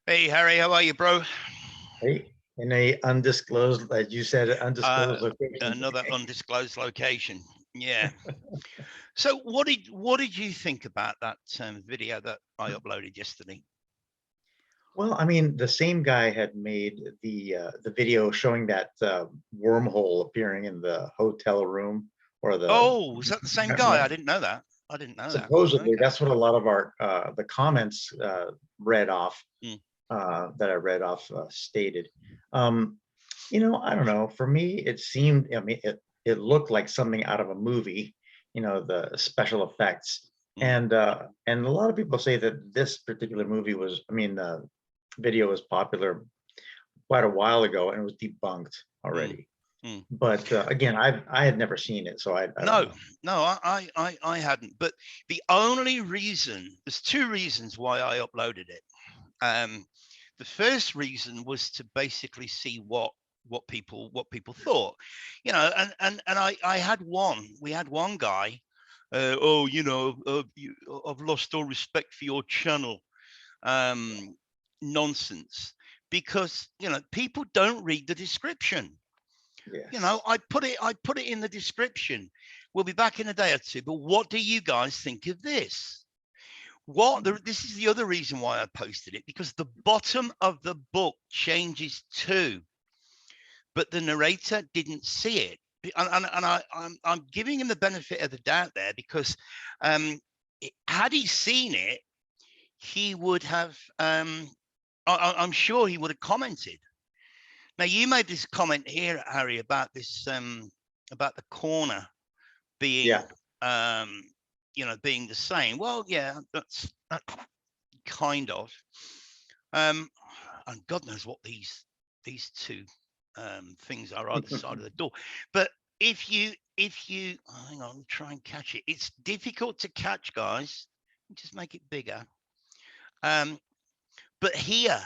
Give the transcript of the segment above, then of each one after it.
Hey Harry, how are you, bro? Hey, in a undisclosed, as you said, Uh, undisclosed location. Another undisclosed location. Yeah. So what did you think about that video that I uploaded yesterday? Well, I mean, the same guy had made the video showing that wormhole appearing in the hotel room or the Oh, was that the same guy? right. I didn't know that. I didn't know that. Supposedly, Okay. that's what a lot of our the comments read off Mm, that I read off stated. Um, I don't know. For me, it seemed. I mean, it looked like something out of a movie. The special effects, mm, and a lot of people say that this particular movie was. I mean, video was popular quite a while ago and it was debunked mm, already. mm. But again, I had never seen it, so I don't No, know. no, I hadn't. But the only reason, there's two reasons why I uploaded it. Um, the first reason was to basically see what people thought, and I had one. We had one guy. Oh, I've lost all respect for your channel. Um, Nonsense, because people don't read the description. Yes. I put it in the description. We'll be back in a day or two. But what do you guys think of this? This is the other reason why I posted it, because the bottom of the book changes too, but the narrator didn't see it. I'm giving him the benefit of the doubt there, because um, had he seen it, he would have. I'm sure he would have commented. Now you made this comment here, Harry, about the corner being Yeah. um, being the same. Well, yeah, that kind of. Um, and God knows what these two things are either side of the door. But if you hang on, try and catch it. It's difficult to catch, guys. Just make it bigger. Um, but here,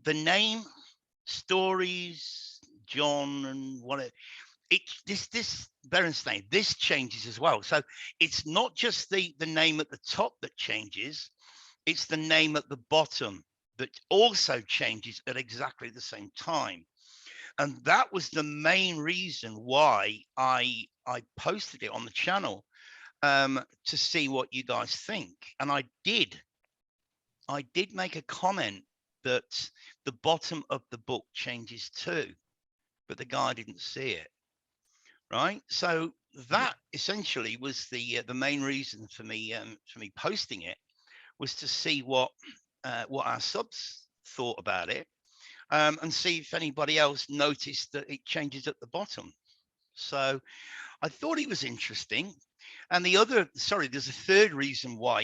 the name, stories, John, and what it this Berenstain, this changes as well. So it's not just the name at the top that changes, it's the name at the bottom that also changes at exactly the same time. And that was the main reason why I posted it on the channel, to see what you guys think. And I did make a comment that the bottom of the book changes too, but the guy didn't see it. Right. So that essentially was the main reason for me posting it, was to see what our subs thought about it, and see if anybody else noticed that it changes at the bottom. So I thought it was interesting. And there's a third reason why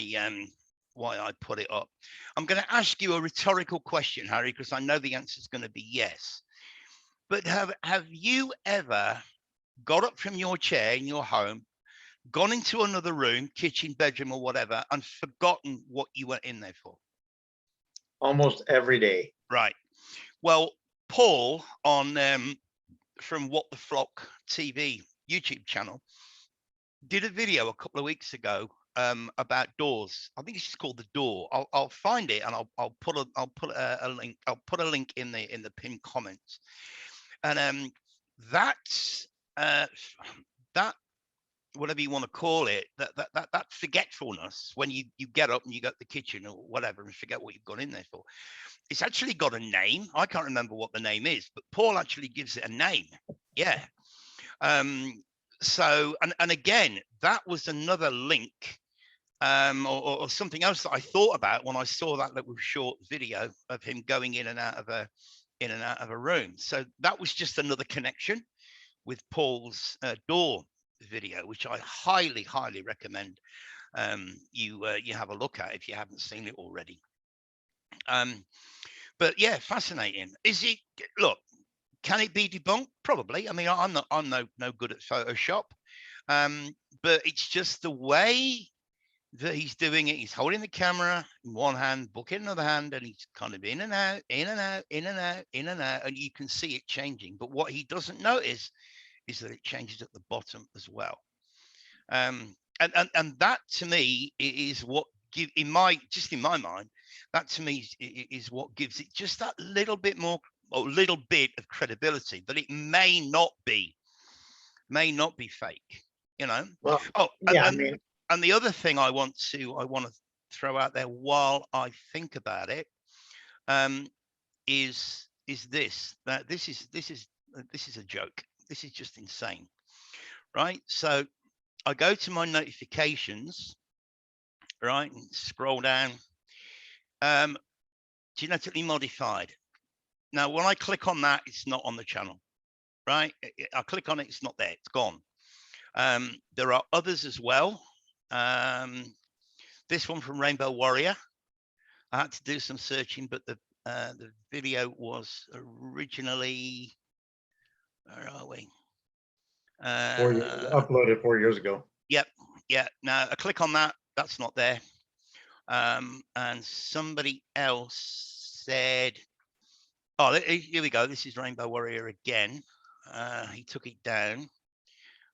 I put it up. I'm going to ask you a rhetorical question, Harry, because I know the answer is going to be yes. But have you ever got up from your chair in your home, gone into another room, kitchen, bedroom, or whatever, and forgotten what you went in there for? Almost every day. Right. Well, Paul on from What the Flock TV YouTube channel did a video a couple of weeks ago, about doors. I think it's just called The Door. I'll find it, and I'll put a link. I'll put a link in the pinned comments. And that's uh, that whatever you want to call it, that forgetfulness when you get up and you go to the kitchen or whatever and forget what you've gone in there for. It's actually got a name. I can't remember what the name is, but Paul actually gives it a name. Yeah. Um, so and again, that was another link, or something else that I thought about when I saw that little short video of him going in and out of a room. So that was just another connection with Paul's door video, which I highly, highly recommend, you have a look at if you haven't seen it already. Um, but yeah, fascinating. Is it? Look, can it be debunked? Probably. I mean, I'm no good at Photoshop, um, but it's just the way that he's doing it. He's holding the camera in one hand, book in another hand, and he's kind of in and out, in and out, in and out, in and out, and you can see it changing. But what he doesn't notice is that it changes at the bottom as well. And that to me is what give in my mind, that to me is what gives it just that little bit more, or little bit of credibility that it may not be fake, you know. Well, Oh, yeah, I mean, and the other thing I want to throw out there while I think about it, is this, that this is a joke. This is just insane, right? So I go to my notifications, right, and scroll down. Genetically modified. Now, when I click on that, it's not on the channel, right? I click on it, it's not there, it's gone. There are others as well. This one from Rainbow Warrior. I had to do some searching, but the video was originally, where are we? uploaded 4 years ago. Yep. Yeah. Now I click on that, that's not there. And somebody else said, oh, here we go. This is Rainbow Warrior again. He took it down.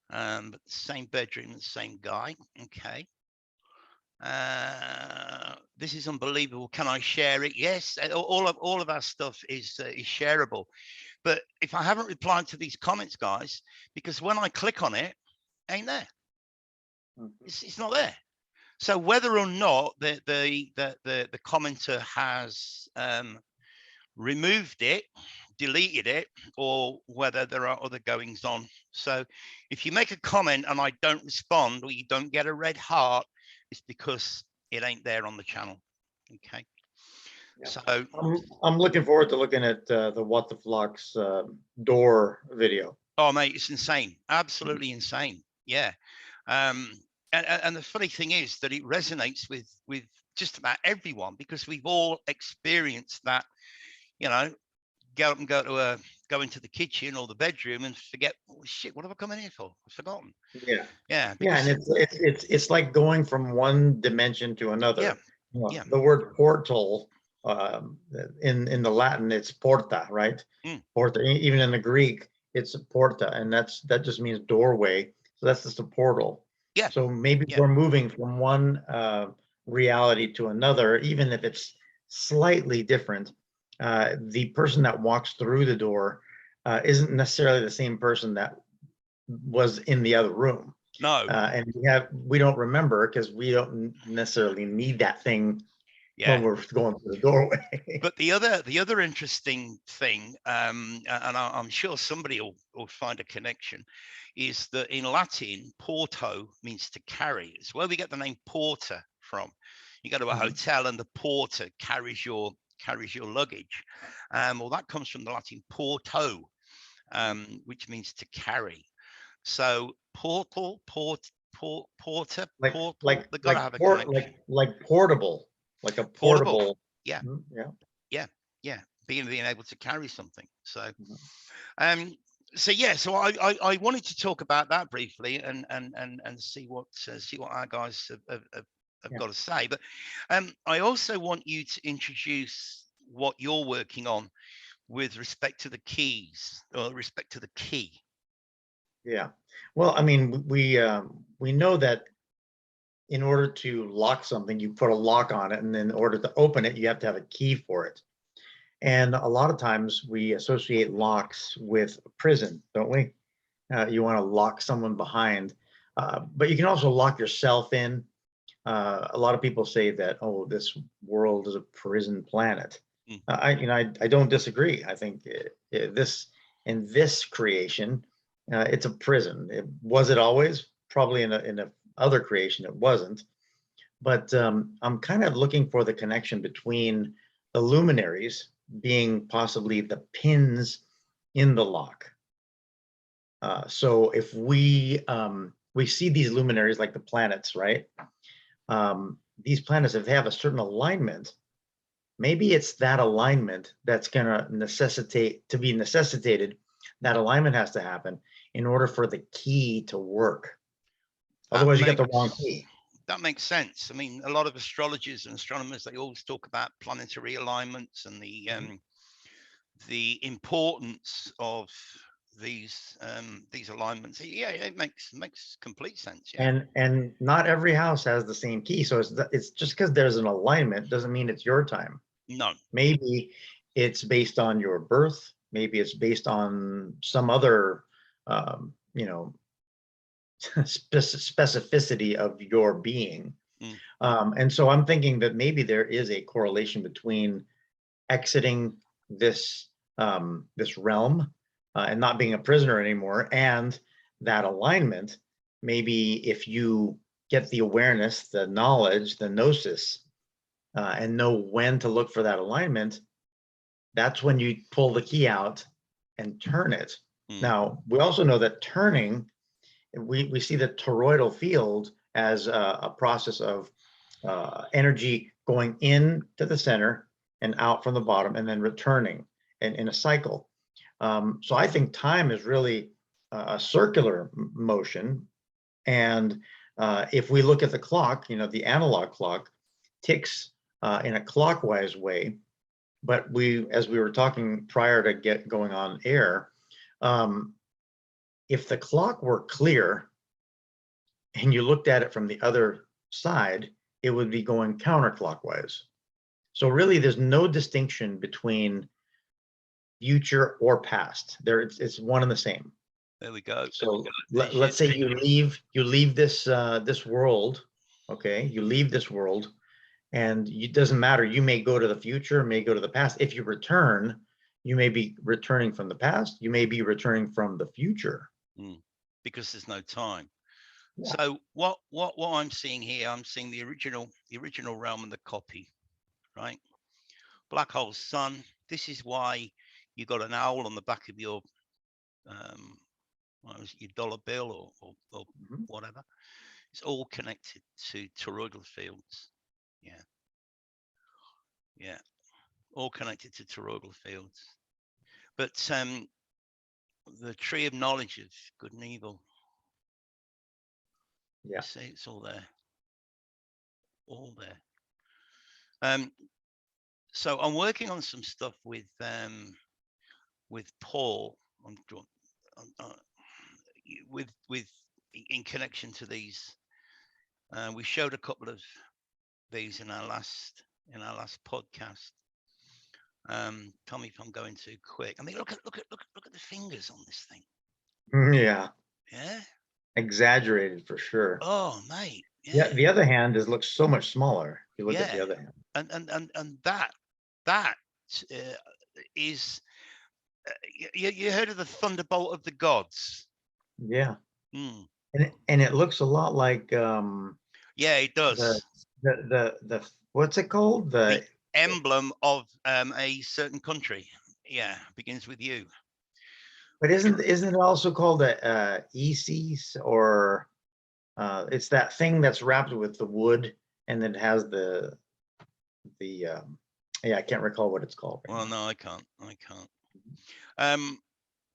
But the same bedroom, the same guy. Okay. This is unbelievable. Can I share it? Yes. All of our stuff is shareable. But if I haven't replied to these comments, guys, because when I click on it, ain't there. It's not there. So whether or not the commenter has removed it, deleted it, or whether there are other goings on. So if you make a comment and I don't respond, or you don't get a red heart, it's because it ain't there on the channel. Okay. Yeah. So I'm looking forward to looking at the What the Flock's door video. oh mate, it's insane. Absolutely insane. Yeah. And the funny thing is that it resonates with just about everyone, because we've all experienced that, you know, get up and go into the kitchen or the bedroom and forget, oh, shit, what have I come in here for? I've forgotten. Yeah. Yeah. Yeah, and it's like going from one dimension to another. Yeah. You know, Yeah. the word portal, in the Latin, it's porta, right? Porta. Even in the Greek, it's porta, and that just means doorway. So that's just a portal. Yeah. So maybe Yeah. we're moving from one reality to another, even if it's slightly different. The person that walks through the door isn't necessarily the same person that was in the other room. No. And we don't remember because we don't necessarily need that thing when we're going through the doorway. But the other interesting thing, and I'm sure somebody will find a connection, is that in Latin, porto means to carry. It's where we get the name porter from. You go to a hotel and the porter carries your luggage. Well, that comes from the Latin porto, which means to carry. So portal, porter, like portal. like They've got to like have a port connection. like portable, like a Portable. portable. Yeah. Yeah. Yeah. Being able to carry something. So, so yeah. So I wanted to talk about that briefly and see what our guys have got to say. But I also want you to introduce what you're working on with respect to the keys, or respect to the key. Yeah. Well, I mean, we know that in order to lock something, you put a lock on it, and then in order to open it, you have to have a key for it. And a lot of times we associate locks with prison, don't we? You want to lock someone behind, but you can also lock yourself in. A lot of people say that, oh, this world is a prison planet. I don't disagree. I think in this creation, it's a prison. Was it always? Probably in a other creation, it wasn't. But I'm kind of looking for the connection between the luminaries being possibly the pins in the lock. So if we see these luminaries like the planets, right? These planets, if they have a certain alignment, maybe it's that alignment that's going to necessitated. That alignment has to happen in order for the key to work. Otherwise, you get the wrong key. That makes sense. I mean, a lot of astrologers and astronomers, they always talk about planetary alignments and the importance of these alignments. Yeah, it makes complete sense. Yeah. And not every house has the same key. So it's just because there's an alignment doesn't mean it's your time. No. Maybe it's based on your birth. Maybe it's based on some other, you know, specificity of your being. Mm. And so I'm thinking that maybe there is a correlation between exiting this this realm and not being a prisoner anymore, and that alignment. Maybe if you get the awareness, the knowledge, the gnosis, and know when to look for that alignment, that's when you pull the key out and turn it. Mm. Now, we also know that turning, we see the toroidal field as a process of energy going in to the center and out from the bottom and then returning in a cycle. So I think time is really a circular motion. And if we look at the clock, you know, the analog clock ticks in a clockwise way. But as we were talking prior to get going on air, if the clock were clear and you looked at it from the other side, it would be going counterclockwise. So really, there's no distinction between future or past. It's one and the same. There we go. So let's say you leave this this world, okay? You leave this world, and it doesn't matter. You may go to the future, may go to the past. If you return, you may be returning from the past. You may be returning from the future. Because there's no time. Yeah. So what I'm seeing here, I'm seeing the original realm and the copy, right? Black hole sun. This is why you got an owl on the back of your your dollar bill or whatever. It's all connected to toroidal fields. Yeah, all connected to toroidal fields. But the tree of knowledge of good and evil. Yeah. See, it's all there. All there. So I'm working on some stuff with Paul with in connection to these. We showed a couple of these in our last podcast. Tell me if I'm going too quick. I mean, look at the fingers on this thing. Yeah. Yeah. Exaggerated for sure. Oh, mate. Yeah. The other hand looks so much smaller. If you look at the other hand. And that is. You heard of the Thunderbolt of the gods? Yeah. And it looks a lot like yeah, it does. The what's it called? The emblem of a certain country. Yeah, begins with U. But isn't it also called a ECs, or it's that thing that's wrapped with the wood and it has the yeah, I can't recall what it's called. Well, no, I can't.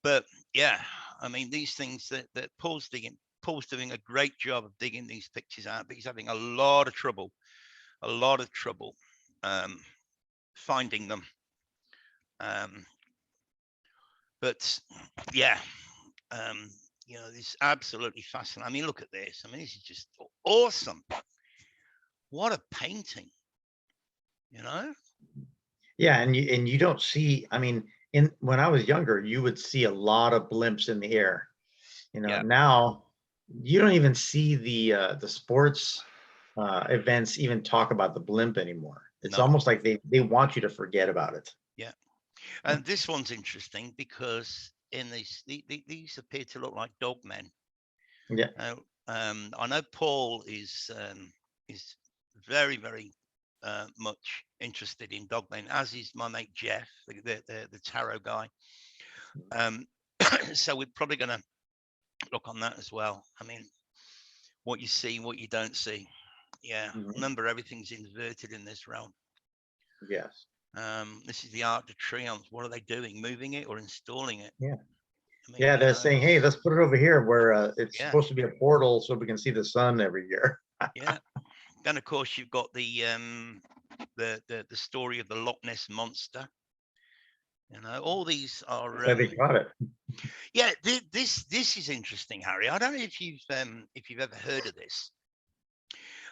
But yeah, I mean, these things that Paul's doing a great job of digging these pictures out, but he's having a lot of trouble finding them. But yeah, you know, this is absolutely fascinating. I mean, look at this. I mean, this is just awesome. What a painting, you know? Yeah, and you don't see, I mean, when I was younger, you would see a lot of blimps in the air. You know, now you don't even see the sports events even talk about the blimp anymore. It's almost like they want you to forget about it. Yeah. And this one's interesting because in these appear to look like dog men. Yeah. I know Paul is very, very much interested in dog men, as is my mate Jeff, the tarot guy. So we're probably going to look on that as well. I mean, what you see, what you don't see. Yeah. Remember, everything's inverted in this realm. Yes. This is the Arc de Triomphe. What are they doing? Moving it or installing it? Yeah. I mean, yeah, they're saying, hey, let's put it over here where it's supposed to be a portal so we can see the sun every year. Yeah. Then of course you've got the story of the Loch Ness monster. You know, all these are they caught it. Yeah, this is interesting, Harry. I don't know if you've ever heard of this,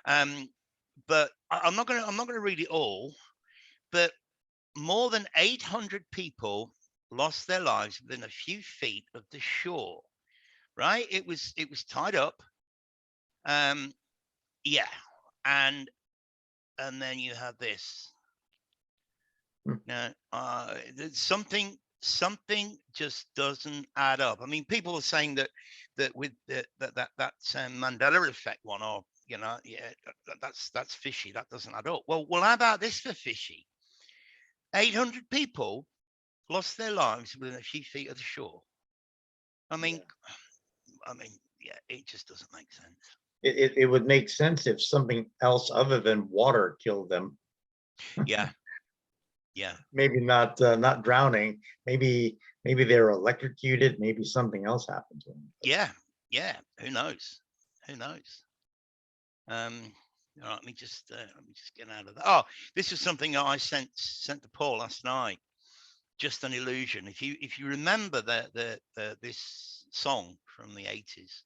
but I'm not gonna read it all. But more than 800 people lost their lives within a few feet of the shore. Right? It was tied up. Um, yeah, and then you have this. Now, something just doesn't add up. I mean, people are saying that with that Mandela effect one, or yeah, that's fishy. That doesn't add up. Well, how about this for fishy? 800 people lost their lives within a few feet of the shore. I mean, yeah, it just doesn't make sense. It would make sense if something else other than water killed them. Yeah, yeah, Maybe not drowning. Maybe they were electrocuted. Maybe something else happened to them. yeah. Who knows? Who knows? Let me just get out of that. Oh, this was something that I sent to Paul last night. Just an illusion. If you remember the this song from the 80s,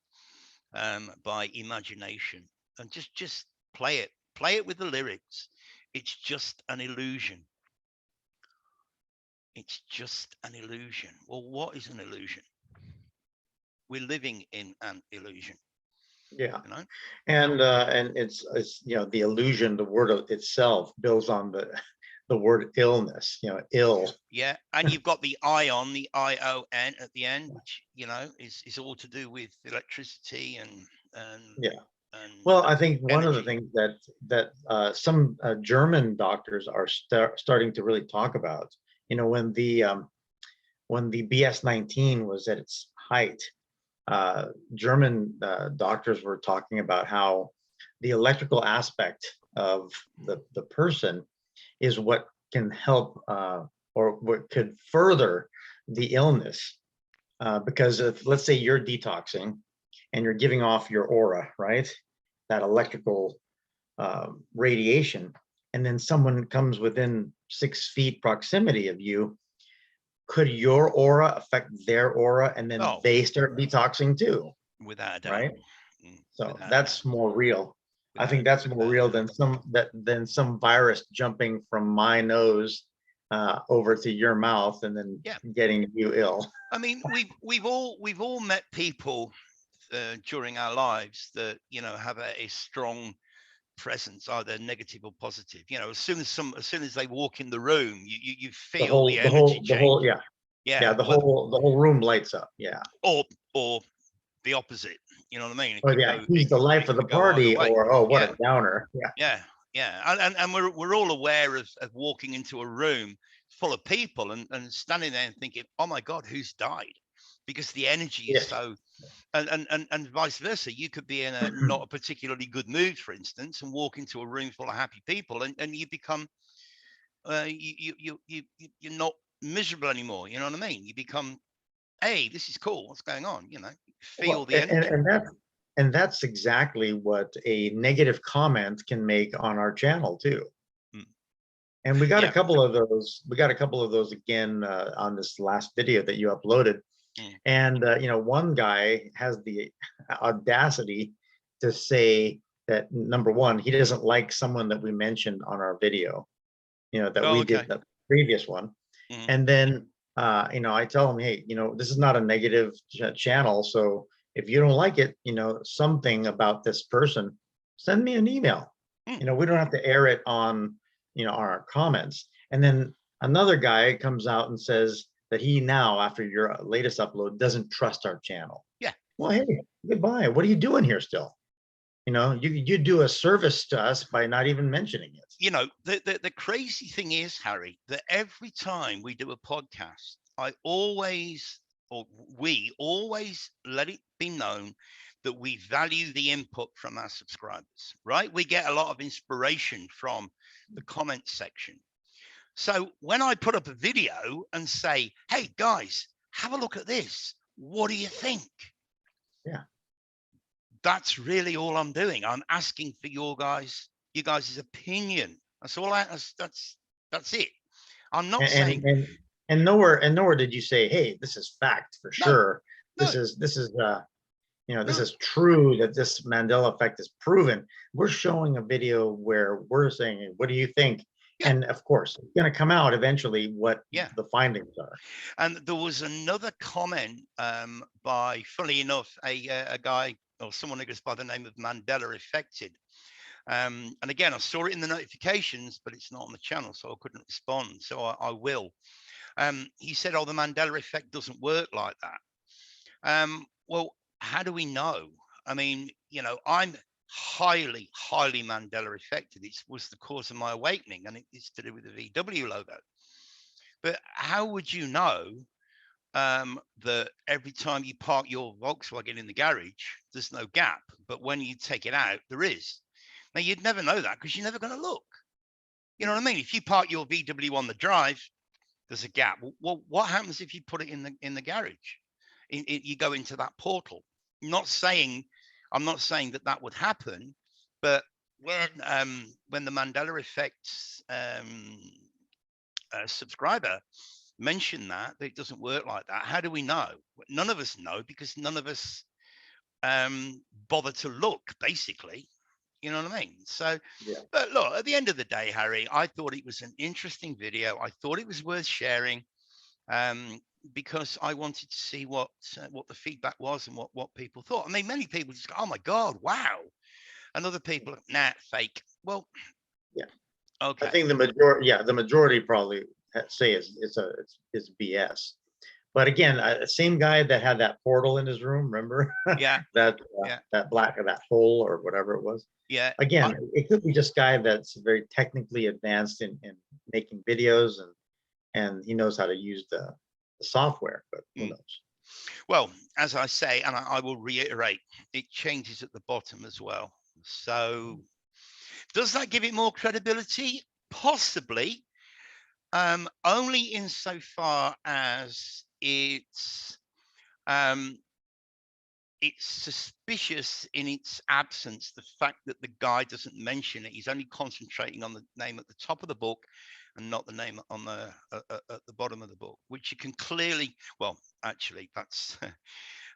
by Imagination, and just play it with the lyrics. It's just an illusion. It's just an illusion. Well, what is an illusion? We're living in an illusion. Yeah, You know? and it's the illusion. The word itself builds on the word illness. Ill. Yeah, and you've got the ion, the ION at the end, which is all to do with electricity and Yeah. and Well, I think one of the energy. things that some German doctors are starting to really talk about, when the BS-19 was at its height, German doctors were talking about how the electrical aspect of the person is what can help, or what could further the illness. Because if, let's say, you're detoxing and you're giving off your aura, right? That electrical radiation, and then someone comes within 6 feet proximity of you, could your aura affect their aura, and then Oh, they start detoxing too, without a doubt. right? So Without a doubt. that's more real. I Without a think doubt. that's more real than some virus jumping from my nose over to your mouth and then Yeah. getting you ill. I mean, we've all met people during our lives that have a strong presence, either negative or positive. As soon as they walk in the room, you The feel the whole, the energy whole, the change. whole, yeah, yeah, Yeah, the whole room lights up. Yeah. or the opposite. You know what I mean? Oh yeah, he's the life of the It could go either party, way. or oh, what Yeah, a downer. Yeah. yeah, yeah. And we're all aware of walking into a room full of people and standing there and thinking, oh my God, who's died? Because the energy is Yes. so, and vice versa. You could be in a not a particularly good mood, for instance, and walk into a room full of happy people, and you become you're not miserable anymore. You know what I mean? You become, hey, this is cool. What's going on? Feel Well, the energy. and that's exactly what a negative comment can make on our channel too. Mm. And we got a Yeah. couple of those. We got a couple of those again on this last video that you uploaded. Mm. And one guy has the audacity to say that, number one, he doesn't like someone that we mentioned on our video, that Oh, we okay. did the previous one. Mm. And then I tell him, hey, this is not a negative channel, so if you don't like it, something about this person, send me an email. Mm. We don't have to air it on our comments. And then another guy comes out and says that he now, after your latest upload, doesn't trust our channel. Yeah. Well, hey, goodbye. What are you doing here still? You do a service to us by not even mentioning it. The crazy thing is, Harry, that every time we do a podcast, we always let it be known that we value the input from our subscribers, right? We get a lot of inspiration from the comment section. So when I put up a video and say, hey guys, have a look at this, what do you think? Yeah. That's really all I'm doing. I'm asking for you guys' opinion. That's all. That's it. I'm not saying. And nowhere did you say, hey, this is fact for No, sure. no, This is this no. is true, that this Mandela effect is proven. We're showing a video where we're saying, what do you think? Yeah, And of course, it's going to come out eventually what yeah. the findings are. And there was another comment by, funnily enough, a guy or someone who goes by the name of Mandela Affected. And again, I saw it in the notifications, but it's not on the channel, so I couldn't respond. So I will. He said, "Oh, the Mandela effect doesn't work like that." Well, how do we know? I mean, I'm highly, highly Mandela affected. It was the cause of my awakening, and it's to do with the VW logo. But how would you know that every time you park your Volkswagen in the garage, there's no gap, but when you take it out, there is? Now, you'd never know that because you're never going to look. You know what I mean? If you park your VW on the drive, there's a gap. Well, what happens if you put it in the garage? You go into that portal. I'm not saying that would happen, but when the Mandela effect subscriber mentioned that it doesn't work like that, how do we know? None of us know because none of us bother to look, basically. You know what I mean? So, Yeah. but look, at the end of the day, Harry, I thought it was an interesting video. I thought it was worth sharing because I wanted to see what the feedback was and what people thought. I mean, many people just go, "Oh my God, wow," and other people, "Nah, fake." Well, Yeah. I okay, think the majority probably say it's BS. But again, same guy that had that portal in his room, remember? yeah, that yeah, that hole or whatever it was. yeah. Again, it could be just guy that's very technically advanced in making videos, and he knows how to use the software, but who knows? Well, as I say, and I will reiterate, it changes at the bottom as well. So, does that give it more credibility? Possibly, only insofar as um, it's suspicious in its absence. The fact that the guy doesn't mention it, he's only concentrating on the name at the top of the book and not the name on the at the bottom of the book, which you can clearly. Well, actually, that's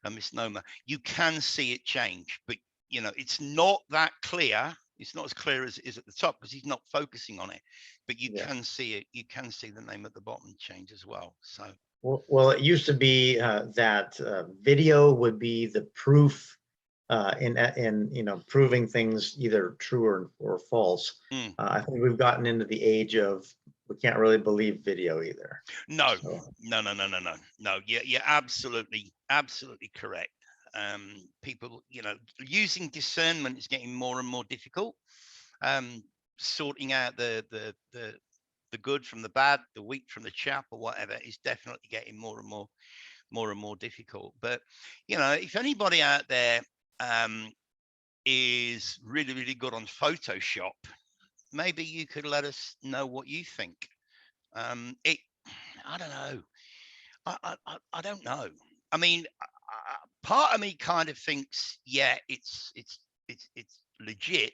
a misnomer. You can see it change, but it's not that clear. It's not as clear as it is at the top because he's not focusing on it, but you Yeah. can see it. You can see the name at the bottom change as well. So, Well, it used to be that video would be the proof in proving things either true or false. mm. I think we've gotten into the age of we can't really believe video either. No, So, no. You're absolutely correct. People, using discernment is getting more and more difficult. Um, Sorting out the good from the bad, the wheat from the chaff, or whatever, is definitely getting more and more difficult. But if anybody out there is really, really good on Photoshop, maybe you could let us know what you think. I don't know. I don't know. I mean, part of me kind of thinks, yeah, it's legit,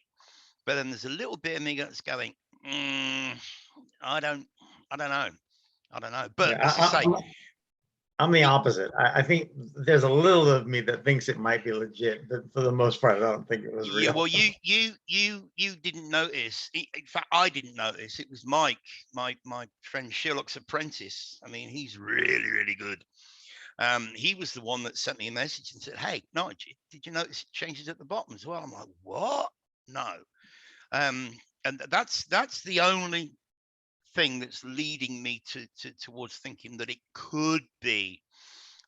but then there's a little bit of me that's going, I don't, know, I don't know. But yeah, as I say, I'm the we, opposite. I think there's a little of me that thinks it might be legit, but for the most part, I don't think it was yeah, real. well, you didn't notice. In fact, I didn't notice. It was Mike, my friend Sherlock's apprentice. I mean, he's really, really good. He was the one that sent me a message and said, "Hey, no, did you notice it changes at the bottom as well?" I'm like, "What? No." Um, and that's the only thing that's leading me towards thinking that it could be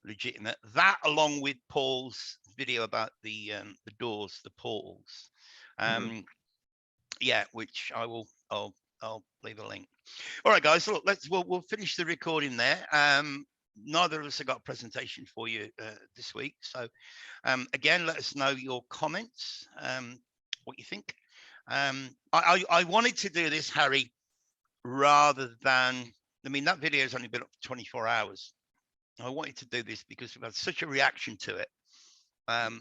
legitimate. That, along with Paul's video about the doors, the portals. Mhm. Yeah, which I'll leave a link. All right, guys. Look, we'll finish the recording there. Neither of us have got a presentation for you this week, so again, let us know your comments, what you think. I wanted to do this, Harry, rather than. I mean, that video has only been up for 24 hours. I wanted to do this because we've had such a reaction to it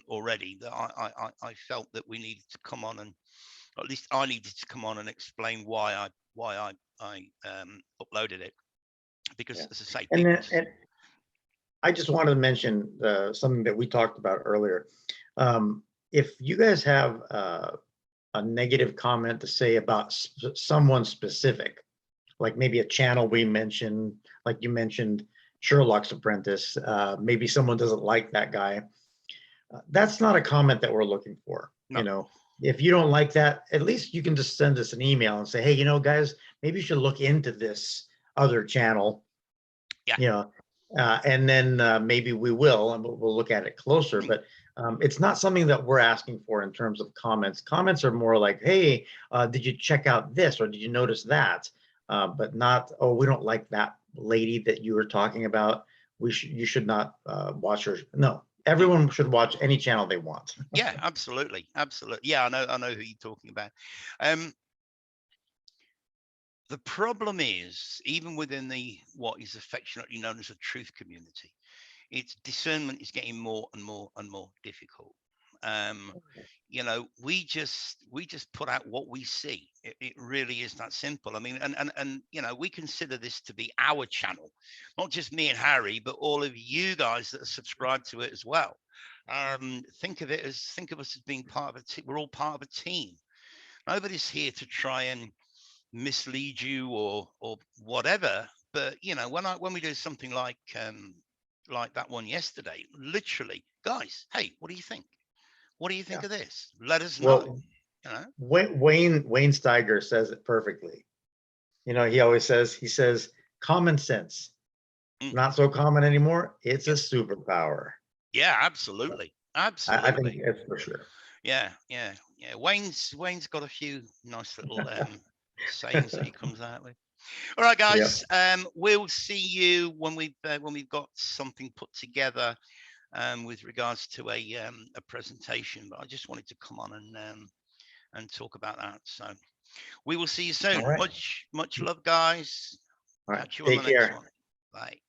already that I felt that we needed to come on, and at least I needed to come on and explain why I uploaded it. because, Yeah. as I say, And people. then, and I just wanted to mention something that we talked about earlier. If you guys have a negative comment to say about someone specific, like maybe a channel we mentioned, like you mentioned Sherlock's Apprentice, maybe someone doesn't like that guy. That's not a comment that we're looking for. No. If you don't like that, at least you can just send us an email and say, hey, guys, maybe you should look into this other channel. Yeah. And then maybe we will, and we'll look at it closer. But it's not something that we're asking for in terms of comments. Comments are more like, hey, did you check out this, or did you notice that? But not, oh, we don't like that lady that you were talking about. You should not watch her. No, everyone should watch any channel they want. Yeah, absolutely. Yeah, I know who you're talking about. The problem is, even within what is affectionately known as a truth community, its discernment is getting more and more and more difficult. We just put out what we see. It really is that simple. I mean, and we consider this to be our channel, not just me and Harry, but all of you guys that are subscribed to it as well. Think of us as being part of a team. We're all part of a team. Nobody's here to try and mislead you or whatever. But when we do something like that one yesterday, literally, guys, hey, what do you think? What do you think of this? Let us know. Well, Wayne Steiger says it perfectly. He always says common sense. Not so common anymore. It's a superpower. Yeah, absolutely. I Absolutely. think that's for sure. Yeah. Wayne's got a few nice little sayings that he comes out with. All right, guys. We'll see you when we've got something put together with regards to a presentation. But I just wanted to come on and talk about that. So we will see you soon. All right. Much love, guys. All right. Catch you on the Take next care. one. Bye.